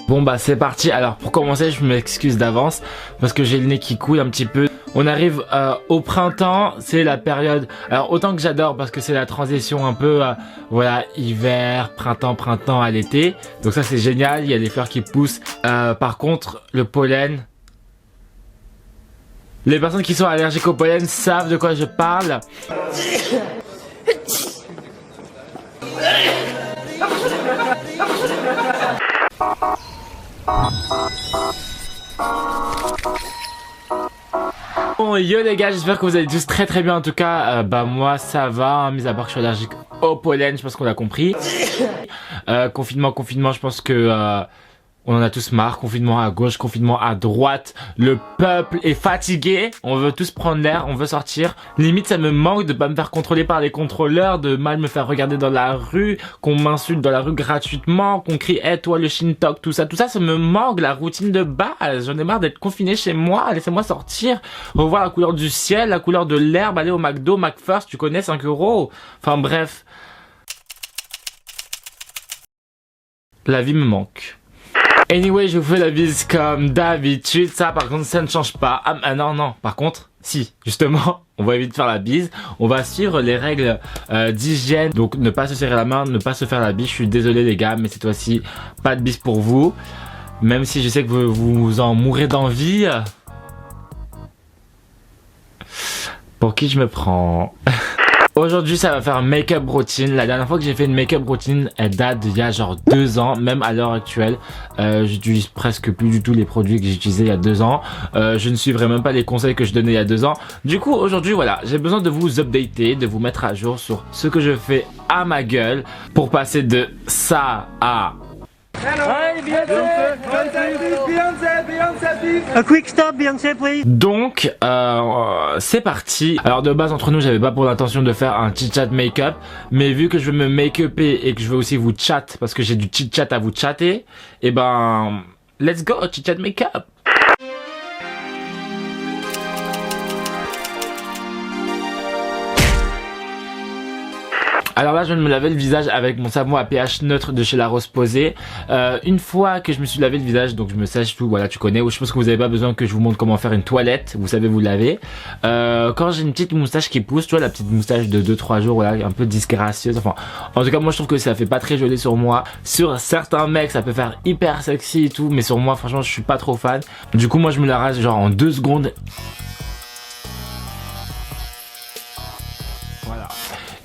Bon bah c'est parti. Alors pour commencer je m'excuse d'avance parce que j'ai le nez qui coule un petit peu. On arrive au printemps, c'est la période, alors autant que j'adore parce que c'est la transition un peu voilà, hiver, printemps à l'été. Donc ça c'est génial, il y a des fleurs qui poussent. Par contre le pollen, les personnes qui sont allergiques au pollen savent de quoi je parle. Bon yo les gars, j'espère que vous allez tous très bien. En tout cas bah moi ça va, hein, mis à part que je suis allergique au pollen, je pense qu'on l'a compris. Confinement, je pense que on en a tous marre. Confinement à gauche, confinement à droite. Le peuple est fatigué. On veut tous prendre l'air, on veut sortir. Limite ça me manque de pas me faire contrôler par les contrôleurs, de mal me faire regarder dans la rue, qu'on m'insulte dans la rue gratuitement, qu'on crie hey, toi le Shintok, tout ça ça me manque, la routine de base. J'en ai marre d'être confiné chez moi, laissez-moi sortir, revoir la couleur du ciel, la couleur de l'herbe, aller au McDo, McFirst, tu connais, 5 €. Enfin bref. La vie me manque. Anyway, je vous fais la bise comme d'habitude. Ça, par contre, ça ne change pas. Non. Par contre, si, justement, on va éviter de faire la bise. On va suivre les règles d'hygiène. Donc, ne pas se serrer la main, ne pas se faire la bise. Je suis désolé, les gars, mais cette fois-ci, pas de bise pour vous. Même si je sais que vous en mourrez d'envie. Pour qui je me prends? Aujourd'hui ça va faire make-up routine. La dernière fois que j'ai fait une make-up routine, elle date d'il y a genre 2 ans. Même à l'heure actuelle, j'utilise presque plus du tout les produits que j'utilisais il y a 2 ans. Je ne suivrai même pas les conseils que je donnais il y a 2 ans. Du coup aujourd'hui voilà, j'ai besoin de vous updater, de vous mettre à jour sur ce que je fais à ma gueule pour passer de ça à... Hey, Beyoncé, a quick stop, Beyoncé, please. Donc, c'est parti. Alors de base entre nous, j'avais pas pour l'intention de faire un chit chat make-up, mais vu que je veux me make-upper et que je veux aussi vous chat parce que j'ai du chit chat à vous chatter, et ben, let's go chit chat make-up. Alors là je viens de me laver le visage avec mon savon à pH neutre de chez La Roche-Posay. Une fois que je me suis lavé le visage, donc je me sèche tout, voilà tu connais. Je pense que vous avez pas besoin que je vous montre comment faire une toilette, vous savez vous laver. Quand j'ai une petite moustache qui pousse, tu vois la petite moustache de 2-3 jours, voilà, un peu disgracieuse. Enfin, en tout cas moi je trouve que ça fait pas très joli sur moi. Sur certains mecs ça peut faire hyper sexy et tout, mais sur moi franchement je suis pas trop fan. Du coup moi je me la rase genre en 2 secondes. Voilà.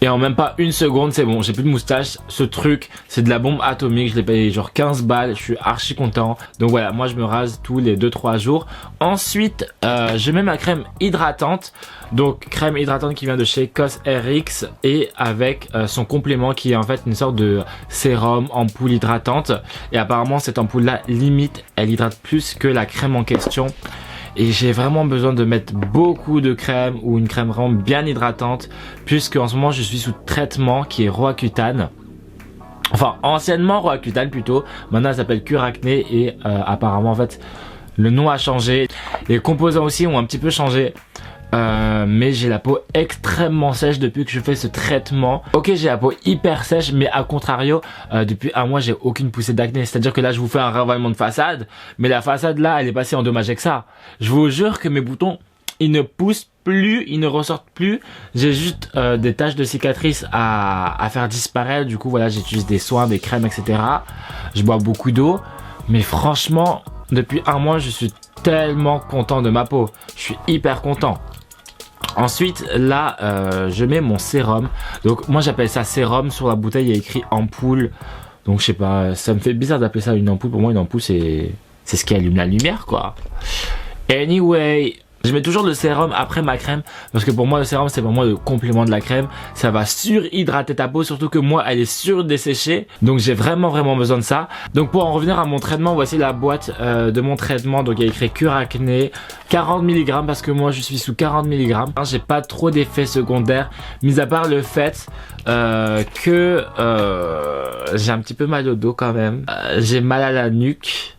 Et en même pas une seconde, c'est bon, j'ai plus de moustache. Ce truc, c'est de la bombe atomique. Je l'ai payé genre 15 balles. Je suis archi content. Donc voilà, moi je me rase tous les 2-3 jours. Ensuite, je mets ma crème hydratante. Donc crème hydratante qui vient de chez Cosrx et avec son complément qui est en fait une sorte de sérum, ampoule hydratante. Et apparemment cette ampoule là, limite, elle hydrate plus que la crème en question. Et j'ai vraiment besoin de mettre beaucoup de crème ou une crème vraiment bien hydratante puisque en ce moment je suis sous traitement qui est Roaccutane. Enfin anciennement Roaccutane plutôt, maintenant elle s'appelle Cure Acné et apparemment en fait le nom a changé. Les composants aussi ont un petit peu changé. Mais j'ai la peau extrêmement sèche depuis que je fais ce traitement. Ok, j'ai la peau hyper sèche, mais à contrario, depuis 1 mois, j'ai aucune poussée d'acné. C'est-à-dire que là, je vous fais un ravalement de façade, mais la façade là, elle est passée endommagée que ça. Je vous jure que mes boutons, ils ne poussent plus, ils ne ressortent plus. J'ai juste des taches de cicatrices à faire disparaître. Du coup, voilà, j'utilise des soins, des crèmes, etc. Je bois beaucoup d'eau, mais franchement, depuis 1 mois, je suis tellement content de ma peau. Je suis hyper content. Ensuite là je mets mon sérum. Donc moi j'appelle ça sérum. Sur la bouteille il y a écrit ampoule. Donc je sais pas, ça me fait bizarre d'appeler ça une ampoule. Pour moi une ampoule c'est ce qui allume la lumière quoi. Anyway, je mets toujours le sérum après ma crème parce que pour moi le sérum c'est vraiment le complément de la crème. Ça va surhydrater ta peau, surtout que moi elle est surdesséchée. Donc j'ai vraiment besoin de ça. Donc pour en revenir à mon traitement, voici la boîte de mon traitement. Donc il y a écrit Cure Acné, 40 mg parce que moi je suis sous 40 mg. J'ai pas trop d'effets secondaires, mis à part le fait que j'ai un petit peu mal au dos quand même. J'ai mal à la nuque.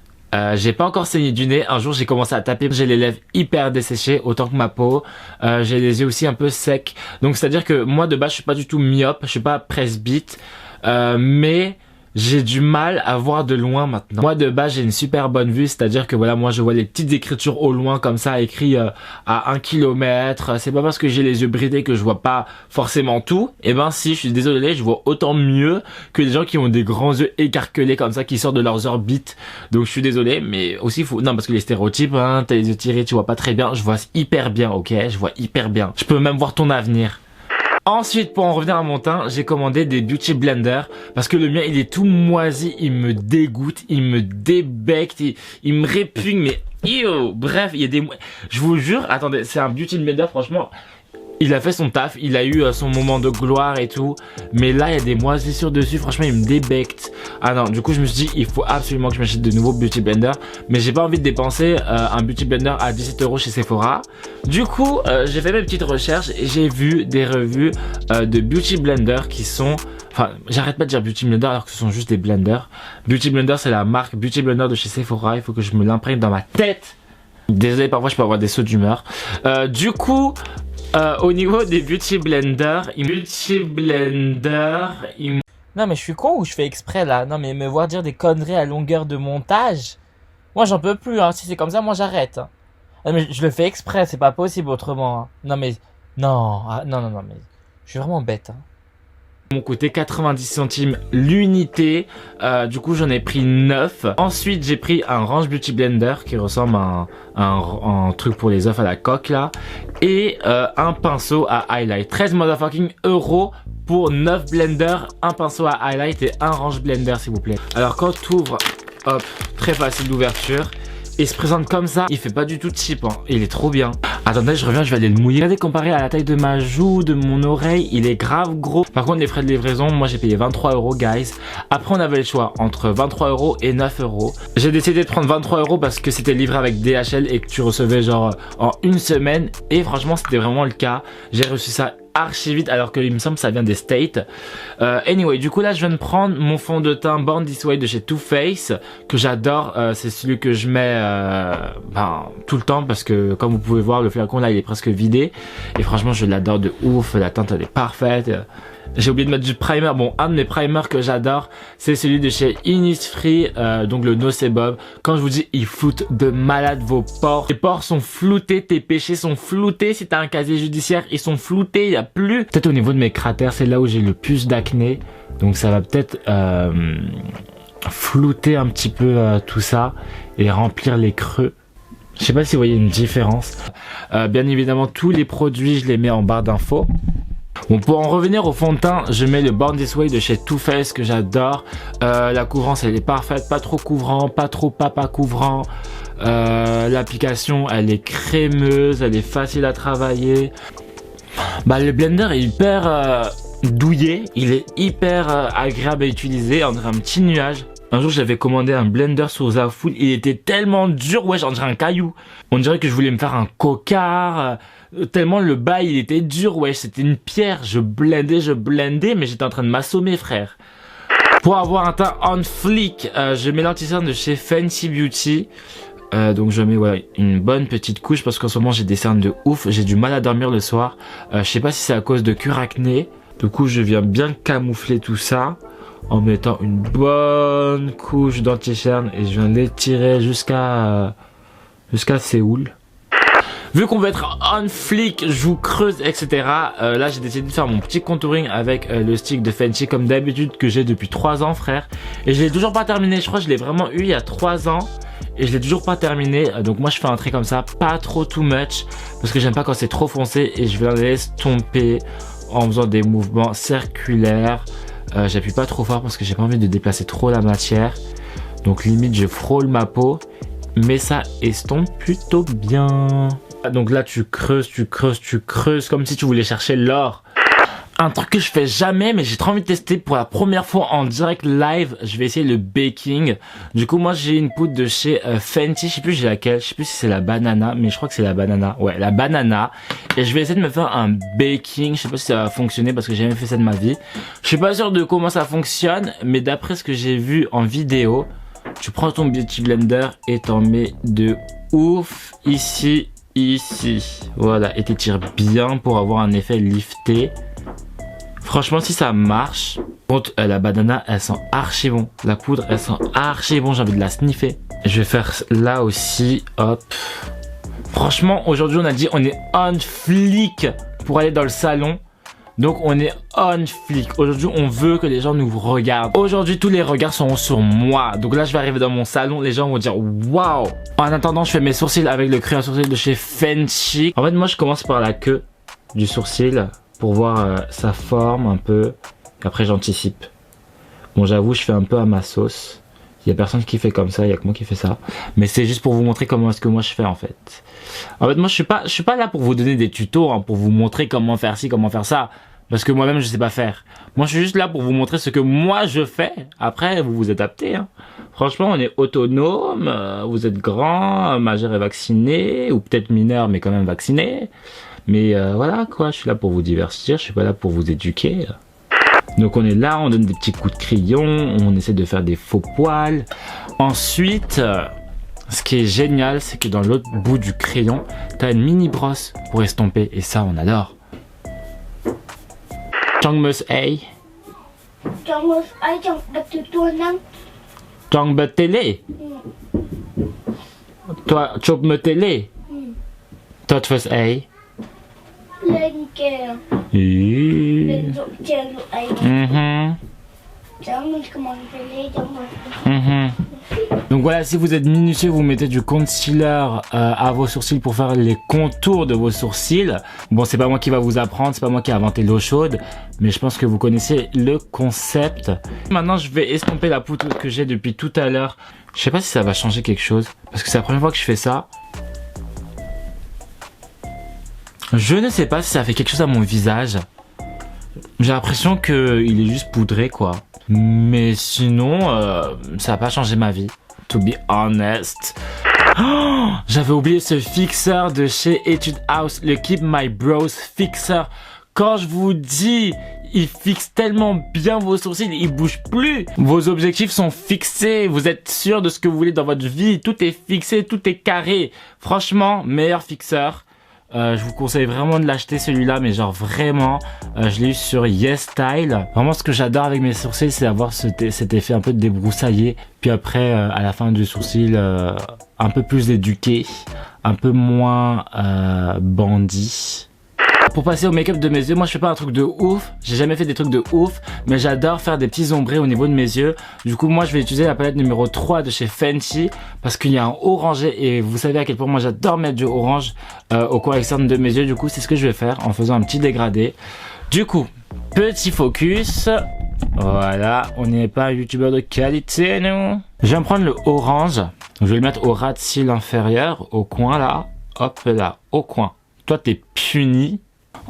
J'ai pas encore saigné du nez. Un jour j'ai commencé à taper, j'ai les lèvres hyper desséchées autant que ma peau. J'ai les yeux aussi un peu secs. Donc c'est à dire que moi de base je suis pas du tout myope, je suis pas presbyte, mais j'ai du mal à voir de loin maintenant. Moi de base j'ai une super bonne vue, c'est-à-dire que voilà, moi je vois les petites écritures au loin comme ça écrit à 1 kilomètre. C'est pas parce que j'ai les yeux bridés que je vois pas forcément tout. Et ben si, je suis désolé, je vois autant mieux que les gens qui ont des grands yeux écarquelés comme ça qui sortent de leurs orbites. Donc je suis désolé, mais aussi faut non parce que les stéréotypes, hein, t'as les yeux tirés, tu vois pas très bien. Je vois hyper bien, ok, je vois hyper bien. Je peux même voir ton avenir. Ensuite, pour en revenir à mon teint, j'ai commandé des Beauty Blender parce que le mien, il est tout moisi, il me dégoûte, il me débecte, il me répugne, mais ew. Bref, il y a des... Je vous jure, attendez, c'est un Beauty Blender, franchement, il a fait son taf, il a eu son moment de gloire et tout, mais là, il y a des moisissures dessus, franchement, il me débecte. Ah non, du coup, je me suis dit, il faut absolument que je m'achète de nouveaux Beauty Blender, mais j'ai pas envie de dépenser un Beauty Blender à 17 € chez Sephora. Du coup, j'ai fait mes petites recherches et j'ai vu des revues de Beauty Blender qui sont... Enfin, j'arrête pas de dire Beauty Blender alors que ce sont juste des blenders. Beauty Blender, c'est la marque Beauty Blender de chez Sephora, il faut que je me l'imprègne dans ma tête. Désolé, parfois je peux avoir des sauts d'humeur. Du coup... au niveau des Beauty Blender, Non mais je suis con ou je fais exprès là? Non mais me voir dire des conneries à longueur de montage, moi j'en peux plus, hein. Si c'est comme ça, moi j'arrête. Hein. Ah, mais je le fais exprès, c'est pas possible autrement. Hein. Non mais non, ah, non mais je suis vraiment bête. Hein. m'ont coûté 90 centimes l'unité, du coup j'en ai pris 9. Ensuite j'ai pris un Range Beauty Blender qui ressemble à un truc pour les œufs à la coque là, et un pinceau à highlight. 13 motherfucking euros pour 9 blenders, un pinceau à highlight et un Range Blender s'il vous plaît. Alors quand tu ouvres, hop, très facile d'ouverture. Il se présente comme ça, il fait pas du tout cheap, hein. Il est trop bien. Attendez, je reviens, je vais aller le mouiller. Regardez, comparé à la taille de ma joue, de mon oreille, il est grave gros. Par contre, les frais de livraison, moi j'ai payé 23 €, guys. Après, on avait le choix entre 23 € et 9 €. J'ai décidé de prendre 23 € parce que c'était livré avec DHL et que tu recevais genre en une semaine. Et franchement, c'était vraiment le cas. J'ai reçu ça archi vite alors qu'il me semble que ça vient des States. Anyway, du coup là je viens de prendre mon fond de teint Born This Way de chez Too Faced que j'adore. C'est celui que je mets tout le temps parce que comme vous pouvez voir le flacon là il est presque vidé et franchement je l'adore de ouf. La teinte elle est parfaite. J'ai oublié de mettre du primer. Bon, un de mes primers que j'adore, c'est celui de chez Innisfree, donc le No Sebum. Quand je vous dis, il floute de malade vos pores. Les pores sont floutés, tes péchés sont floutés. Si t'as un casier judiciaire, ils sont floutés, il y a plus. Peut-être au niveau de mes cratères, c'est là où j'ai le plus d'acné. Donc ça va peut-être flouter un petit peu tout ça et remplir les creux. Je sais pas si vous voyez une différence. Bien évidemment, tous les produits, je les mets en barre d'infos. Bon, pour en revenir au fond de teint, je mets le Born This Way de chez Too Faced que j'adore. La couvrance elle est parfaite, pas trop couvrant, pas trop papa couvrant. L'application elle est crémeuse, elle est facile à travailler. Le blender est hyper douillet, il est hyper agréable à utiliser, on dirait un petit nuage. Un jour j'avais commandé un blender sur Zafood, il était tellement dur, ouais, j'en dirais un caillou. On dirait que je voulais me faire un cocard. Tellement le bail il était dur, ouais, c'était une pierre. Je blendais, mais j'étais en train de m'assommer, frère. Pour avoir un teint on fleek, je mets l'anti-cerne de chez Fenty Beauty. Donc je mets une bonne petite couche parce qu'en ce moment j'ai des cernes de ouf. J'ai du mal à dormir le soir. Je sais pas si c'est à cause de cure acné. Du coup je viens bien camoufler tout ça en mettant une bonne couche d'anti-cerne et je viens l'étirer jusqu'à Séoul. Vu qu'on veut être on fleek, joue creuse, etc. Là, j'ai décidé de faire mon petit contouring avec le stick de Fenty comme d'habitude que j'ai depuis 3 ans, frère. Et je l'ai toujours pas terminé. Je crois que je l'ai vraiment eu il y a 3 ans et je l'ai toujours pas terminé. Donc moi, je fais un trait comme ça, pas trop too much, parce que j'aime pas quand c'est trop foncé et je vais les estomper en faisant des mouvements circulaires. J'appuie pas trop fort parce que j'ai pas envie de déplacer trop la matière. Donc limite, je frôle ma peau, mais ça estompe plutôt bien. Donc là tu creuses comme si tu voulais chercher l'or. Un truc que je fais jamais mais j'ai trop envie de tester pour la première fois en direct live, je vais essayer le baking. Du coup moi j'ai une poudre de chez Fenty, je sais plus j'ai laquelle, je sais plus si c'est la banana, mais je crois que c'est la banana. Ouais, la banana. Et je vais essayer de me faire un baking, je sais pas si ça va fonctionner parce que j'ai jamais fait ça de ma vie. Je suis pas sûr de comment ça fonctionne, mais d'après ce que j'ai vu en vidéo, tu prends ton Beauty Blender et t'en mets de ouf ici. Voilà, et t'étires bien pour avoir un effet lifté. Franchement si ça marche, Contre, la banana, elle sent archi bon. La poudre, elle sent archi bon. J'ai envie de la sniffer. Je vais faire là aussi. Hop. Franchement, aujourd'hui, on a dit on est on flic pour aller dans le salon. Donc, on est on flic. Aujourd'hui, on veut que les gens nous regardent. Aujourd'hui, tous les regards seront sur moi. Donc là, je vais arriver dans mon salon. Les gens vont dire waouh. En attendant, je fais mes sourcils avec le crayon à sourcils de chez Fenty. En fait, moi, je commence par la queue du sourcil pour voir sa forme un peu. Après, j'anticipe. Bon, j'avoue, je fais un peu à ma sauce. Il y a personne qui fait comme ça, il y a que moi qui fais ça. Mais c'est juste pour vous montrer comment est-ce que moi je fais en fait. En fait, moi je suis pas là pour vous donner des tutos, hein, pour vous montrer comment faire ci, comment faire ça. Parce que moi-même je sais pas faire. Moi je suis juste là pour vous montrer ce que moi je fais. Après, vous vous adaptez. Hein. Franchement, on est autonome, vous êtes grand, majeur et vacciné, ou peut-être mineur mais quand même vacciné. Mais voilà quoi, je suis là pour vous divertir, je suis pas là pour vous éduquer. Donc on est là, on donne des petits coups de crayon, on essaie de faire des faux poils. Ensuite, ce qui est génial, c'est que dans l'autre bout du crayon, t'as une mini brosse pour estomper et ça on adore. Changmus A. Changmus A trong đập từ tua năng. Changbut télé. Toi, chop me télé. Totfus A. Lên kèo. Lên rụng chèo rụng ấy. Donc voilà, si vous êtes minutieux, vous mettez du concealer à vos sourcils pour faire les contours de vos sourcils. Bon, c'est pas moi qui va vous apprendre, c'est pas moi qui ai inventé l'eau chaude, mais je pense que vous connaissez le concept. Maintenant, je vais estomper la poudre que j'ai depuis tout à l'heure. Je sais pas si ça va changer quelque chose, parce que c'est la première fois que je fais ça. Je ne sais pas si ça fait quelque chose à mon visage. J'ai l'impression qu'il est juste poudré, quoi. Mais sinon, ça n'a pas changé ma vie. To be honest. Oh, j'avais oublié ce fixeur de chez Etude House, le Keep My Brows Fixer. Quand je vous dis, il fixe tellement bien vos sourcils, il bouge plus. Vos objectifs sont fixés, vous êtes sûr de ce que vous voulez dans votre vie. Tout est fixé, tout est carré. Franchement, meilleur fixeur. Je vous conseille vraiment de l'acheter celui-là, mais genre vraiment, je l'ai eu sur YesStyle. Vraiment, ce que j'adore avec mes sourcils, c'est avoir cet effet un peu de débroussaillé. Puis après, à la fin du sourcil, un peu plus éduqué, un peu moins bandit. Pour passer au make-up de mes yeux, moi je fais pas un truc de ouf, j'ai jamais fait des trucs de ouf, mais j'adore faire des petits ombrés au niveau de mes yeux. Du coup moi je vais utiliser la palette numéro 3 de chez Fenty, parce qu'il y a un orangé et vous savez à quel point moi j'adore mettre du orange au coin externe de mes yeux. Du coup c'est ce que je vais faire en faisant un petit dégradé. Du coup, petit focus, voilà, on n'est pas un youtubeur de qualité nous. Je vais me prendre le orange, je vais le mettre au ras de cils inférieur, au coin là, hop là, au coin. Toi t'es puni.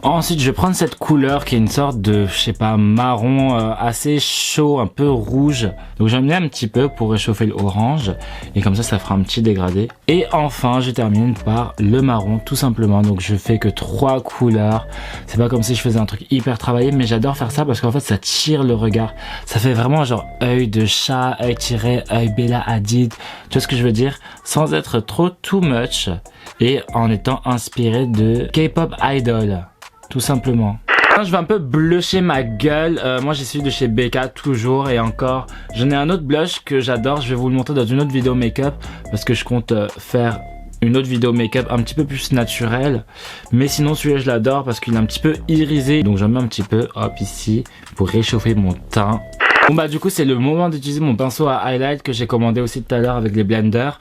Ensuite, je vais prendre cette couleur qui est une sorte de, je sais pas, marron assez chaud, un peu rouge. Donc j'aime bien un petit peu pour réchauffer l'orange. Et comme ça fera un petit dégradé. Et enfin, je termine par le marron, tout simplement. Donc je fais que 3 couleurs. C'est pas comme si je faisais un truc hyper travaillé, mais j'adore faire ça parce qu'en fait, ça tire le regard. Ça fait vraiment genre œil de chat, œil tiré, œil Bella Hadid. Tu vois ce que je veux dire? Sans être trop too much. Et en étant inspiré de K-pop idol. Tout simplement. Je vais un peu blusher ma gueule. Moi j'ai celui de chez BK toujours et encore. J'en ai un autre blush que j'adore. Je vais vous le montrer dans une autre vidéo make-up parce que je compte faire une autre vidéo make-up un petit peu plus naturelle. Mais sinon celui-là je l'adore parce qu'il est un petit peu irisé. Donc j'en mets un petit peu hop ici pour réchauffer mon teint. Bon bah du coup c'est le moment d'utiliser mon pinceau à highlight que j'ai commandé aussi tout à l'heure avec les blenders.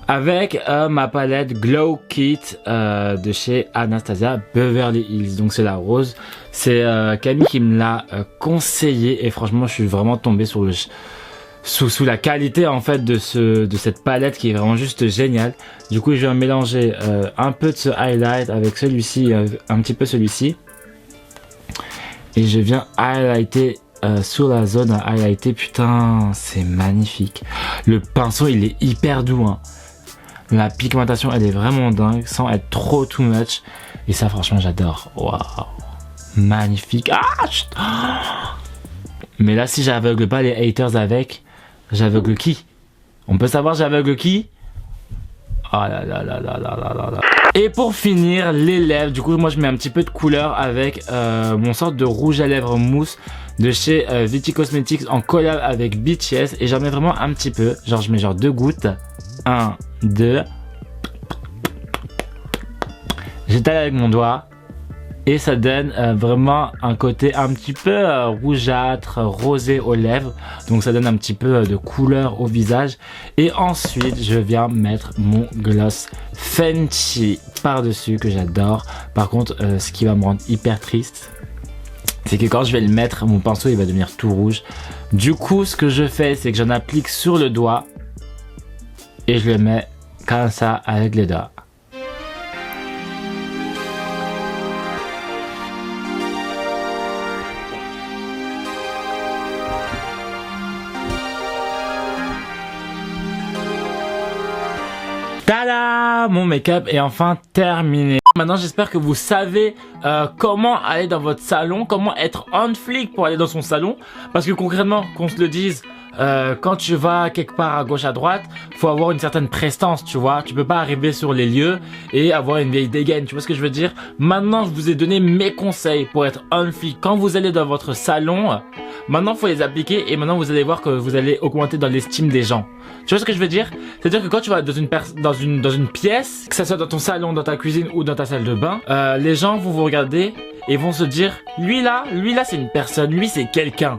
Avec ma palette Glow Kit de chez Anastasia Beverly Hills. Donc c'est la rose. C'est Camille qui me l'a conseillé et franchement je suis vraiment tombé sur le sous la qualité en fait de cette palette qui est vraiment juste géniale. Du coup je vais mélanger un peu de ce highlight avec celui-ci, un petit peu celui-ci. Et je viens highlighter sur la zone à highlighter. Putain, c'est magnifique. Le pinceau il est hyper doux hein. La pigmentation elle est vraiment dingue sans être trop too much. Et ça franchement j'adore. Waouh, magnifique. Ah, mais là si j'aveugle pas les haters avec, j'aveugle qui? On peut savoir j'aveugle qui? Oh là là là là là là là. Et pour finir les lèvres, du coup moi je mets un petit peu de couleur avec mon sorte de rouge à lèvres mousse de chez Viti Cosmetics en collab avec BTS et j'en mets vraiment un petit peu. Genre je mets genre 2 gouttes. 1, 2. J'étale avec mon doigt. Et ça donne vraiment un côté un petit peu rougeâtre, rosé aux lèvres. Donc ça donne un petit peu de couleur au visage. Et ensuite, je viens mettre mon gloss Fenty par-dessus que j'adore. Par contre, ce qui va me rendre hyper triste, c'est que quand je vais le mettre, mon pinceau il va devenir tout rouge. Du coup, ce que je fais, c'est que j'en applique sur le doigt. Et je le mets comme ça avec les doigts. Tada! Mon make-up est enfin terminé. Maintenant, j'espère que vous savez comment aller dans votre salon, comment être on flic pour aller dans son salon. Parce que concrètement, qu'on se le dise, quand tu vas quelque part à gauche à droite, faut avoir une certaine prestance, tu vois. Tu peux pas arriver sur les lieux et avoir une vieille dégaine, tu vois ce que je veux dire. Maintenant, je vous ai donné mes conseils pour être on flic. Quand vous allez dans votre salon, maintenant, faut les appliquer et maintenant, vous allez voir que vous allez augmenter dans l'estime des gens. Tu vois ce que je veux dire? C'est-à-dire que quand tu vas dans une pièce, que ça soit dans ton salon, dans ta cuisine ou dans ta salle de bain, les gens vont vous regarder et vont se dire, lui là, c'est une personne, lui c'est quelqu'un.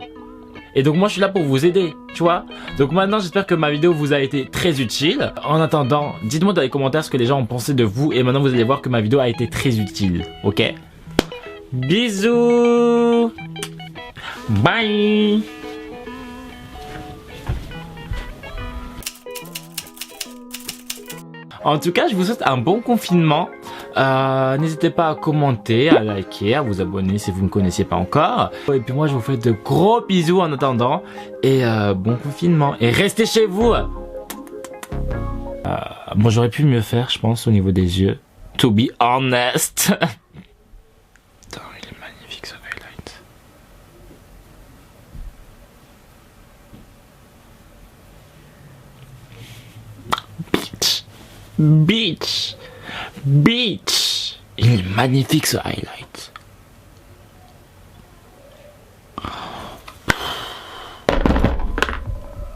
Et donc moi je suis là pour vous aider, tu vois. Donc maintenant j'espère que ma vidéo vous a été très utile. En attendant, dites-moi dans les commentaires ce que les gens ont pensé de vous. Et maintenant vous allez voir que ma vidéo a été très utile, ok? Bisous. Bye. En tout cas, je vous souhaite un bon confinement. N'hésitez pas à commenter, à liker, à vous abonner si vous ne me connaissiez pas encore. Et puis moi, je vous fais de gros bisous en attendant. Et bon confinement. Et restez chez vous. Bon, j'aurais pu mieux faire, je pense, au niveau des yeux. To be honest. Putain, il est magnifique ce highlight. Bitch. Il est magnifique ce highlight.